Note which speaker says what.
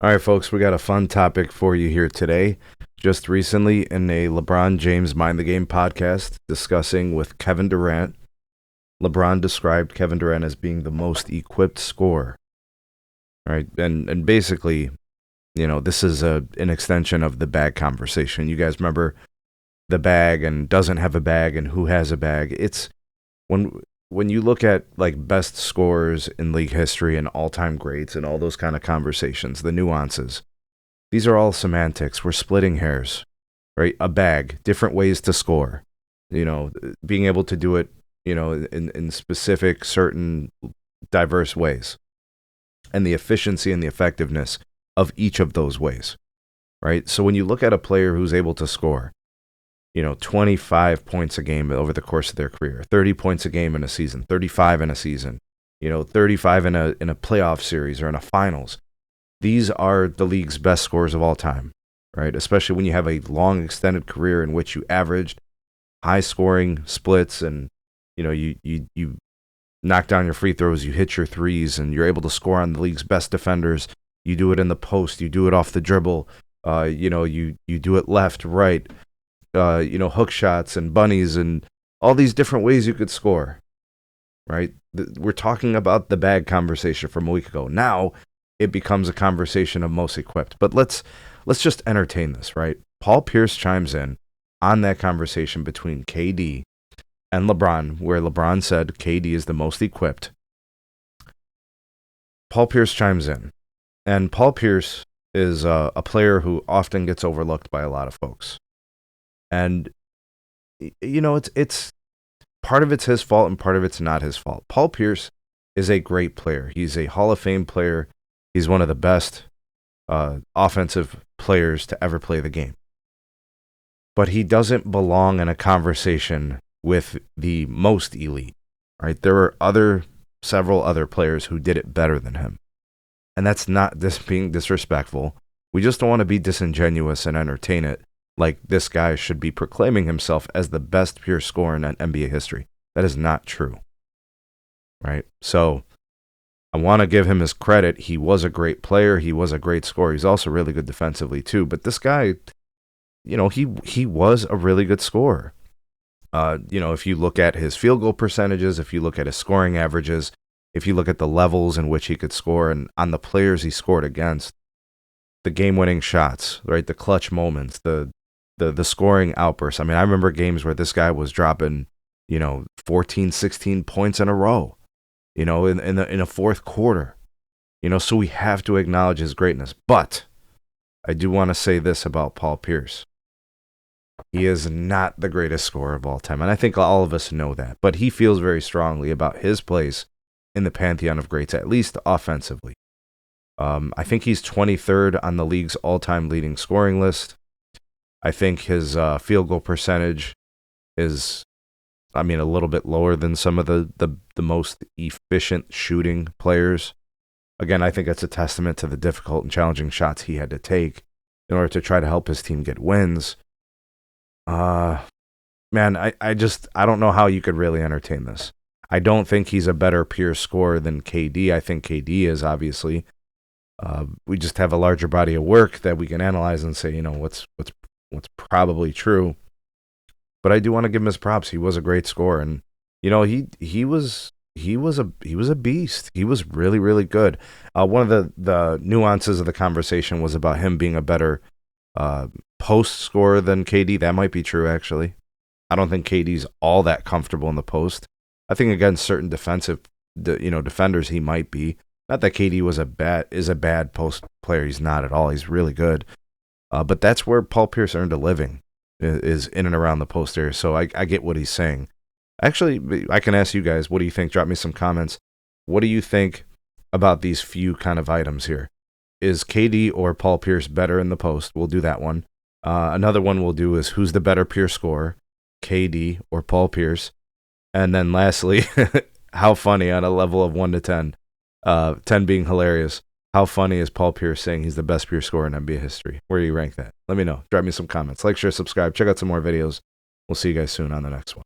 Speaker 1: All right, folks, we got a fun topic for you here today. Just recently, in a LeBron James Mind the Game podcast discussing with Kevin Durant, LeBron described Kevin Durant as being the most equipped scorer. All right, and basically, this is an extension of the bag conversation. You guys remember the bag and doesn't have a bag and who has a bag? It's when you look at like best scorers in league history and all-time greats and all those kind of conversations, the nuances, these are all semantics. We're splitting hairs, right? A bag, different ways to score, being able to do it, in specific, certain, diverse ways, and the efficiency and the effectiveness of each of those ways, right? So when you look at a player who's able to score, 25 points a game over the course of their career, 30 points a game in a season, 35 in a season, 35 in a playoff series or in a finals. These are the league's best scorers of all time, right? Especially when you have a long extended career in which you averaged high scoring splits and, you knock down your free throws, you hit your threes, and you're able to score on the league's best defenders. You do it in the post, you do it off the dribble, you do it left, right, hook shots and bunnies and all these different ways you could score, right? We're talking about the bag conversation from a week ago. Now it becomes a conversation of most equipped. But let's just entertain this, right? Paul Pierce chimes in on that conversation between KD and LeBron, where LeBron said KD is the most equipped. Paul Pierce chimes in, and Paul Pierce is a player who often gets overlooked by a lot of folks. And, it's part of it's his fault and part of it's not his fault. Paul Pierce is a great player. He's a Hall of Fame player. He's one of the best offensive players to ever play the game. But he doesn't belong in a conversation with the most elite, right? There are several other players who did it better than him. And that's not this being disrespectful. We just don't want to be disingenuous and entertain it like this guy should be proclaiming himself as the best pure scorer in NBA history. That is not true, right? So I want to give him his credit. He was a great player. He was a great scorer. He's also really good defensively too. But this guy, he was a really good scorer. If you look at his field goal percentages, if you look at his scoring averages, if you look at the levels in which he could score and on the players he scored against, the game-winning shots, right? The clutch moments, the scoring outbursts. I mean, I remember games where this guy was dropping, 14, 16 points in a row, in a fourth quarter. So we have to acknowledge his greatness. But I do want to say this about Paul Pierce. He is not the greatest scorer of all time, and I think all of us know that. But he feels very strongly about his place in the pantheon of greats, at least offensively. I think he's 23rd on the league's all-time leading scoring list. I think his field goal percentage is, a little bit lower than some of the most efficient shooting players. Again, I think that's a testament to the difficult and challenging shots he had to take in order to try to help his team get wins. Man, I don't know how you could really entertain this. I don't think he's a better pure scorer than KD. I think KD is, obviously. We just have a larger body of work that we can analyze and say, what's probably true. But I do want to give him his props. He was a great scorer, and he was a beast. He was really, really good. One of the nuances of the conversation was about him being a better post scorer than KD. That might be true, actually. I don't think KD's all that comfortable in the post. I think against certain defenders he might be. Not that KD is a bad post player. He's not at all. He's really good. But that's where Paul Pierce earned a living, is in and around the post area. So I get what he's saying. Actually, I can ask you guys, what do you think? Drop me some comments. What do you think about these few kind of items here? Is KD or Paul Pierce better in the post? We'll do that one. Another one we'll do is who's the better pure scorer, KD or Paul Pierce? And then lastly, how funny on a level of 1 to 10, 10 being hilarious, how funny is Paul Pierce saying he's the best pure scorer in NBA history? Where do you rank that? Let me know. Drop me some comments. Like, share, subscribe. Check out some more videos. We'll see you guys soon on the next one.